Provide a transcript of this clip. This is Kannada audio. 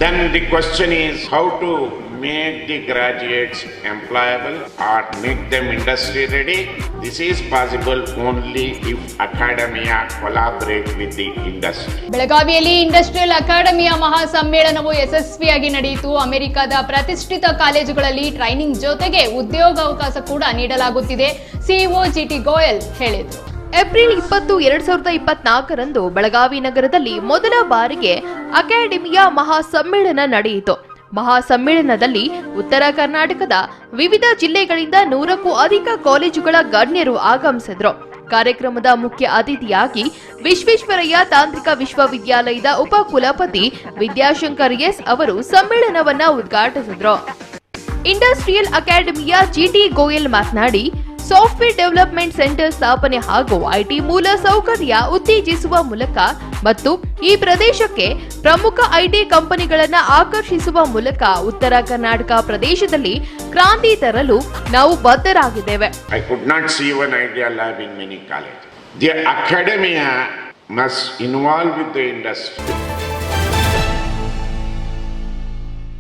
Then the question is how to make the graduates employable or make them industry ready. This is possible only if academia collaborate with the industry. ಬೆಳಗಾವಿಯಲ್ಲಿ ಇಂಡಸ್ಟ್ರಿಯಲ್ ಅಕಾಡೆಮಿಯ ಮಹಾಸಮ್ಮೇಳನವು ಯಶಸ್ವಿಯಾಗಿ ನಡೆಯಿತು. ಅಮೆರಿಕದ ಪ್ರತಿಷ್ಠಿತ ಕಾಲೇಜುಗಳಲ್ಲಿ ಟ್ರೈನಿಂಗ್ ಜೊತೆಗೆ ಉದ್ಯೋಗಾವಕಾಶ ಕೂಡ ನೀಡಲಾಗುತ್ತಿದೆ. ಸಿಇಒ ಜಿಟಿ ಗೋಯಲ್ ಹೇಳಿದರು. ಏಪ್ರಿಲ್ 20, 2024ರಂದು ಬೆಳಗಾವಿ ನಗರದಲ್ಲಿ ಮೊದಲ ಬಾರಿಗೆ ಅಕಾಡೆಮಿಯ ಮಹಾಸಮ್ಮೇಳನ ನಡೆಯಿತು. ಮಹಾಸಮ್ಮೇಳನದಲ್ಲಿ ಉತ್ತರ ಕರ್ನಾಟಕದ ವಿವಿಧ ಜಿಲ್ಲೆಗಳಿಂದ 100ಕ್ಕೂ ಅಧಿಕ ಕಾಲೇಜುಗಳ ಗಣ್ಯರು ಆಗಮಿಸಿದ್ರು. ಕಾರ್ಯಕ್ರಮದ ಮುಖ್ಯ ಅತಿಥಿಯಾಗಿ ವಿಶ್ವೇಶ್ವರಯ್ಯ ತಾಂತ್ರಿಕ ವಿಶ್ವವಿದ್ಯಾಲಯದ ಉಪಕುಲಪತಿ ವಿದ್ಯಾಶಂಕರ್ ಎಸ್ ಅವರು ಸಮ್ಮೇಳನವನ್ನ ಉದ್ಘಾಟಿಸಿದ್ರು. ಇಂಡಸ್ಟ್ರಿಯಲ್ ಅಕಾಡೆಮಿಯ ಜಿಟಿ ಗೋಯಲ್ ಮಾತನಾಡಿ, ಸಾಫ್ಟ್ವೇರ್ ಡೆವಲಪ್ಮೆಂಟ್ ಸೆಂಟರ್ ಸ್ಥಾಪನೆ ಹಾಗೂ ಐಟಿ ಮೂಲ ಸೌಕರ್ಯ ಉತ್ತೇಜಿಸುವ ಮೂಲಕ ಮತ್ತು ಈ ಪ್ರದೇಶಕ್ಕೆ ಪ್ರಮುಖ ಐಟಿ ಕಂಪನಿಗಳನ್ನು ಆಕರ್ಷಿಸುವ ಮೂಲಕ ಉತ್ತರ ಕರ್ನಾಟಕ ಪ್ರದೇಶದಲ್ಲಿ ಕ್ರಾಂತಿ ತರಲು ನಾವು ಬದ್ಧರಾಗಿದ್ದೇವೆ. I could not see one idea lab in many colleges. The academia must involve with the industry.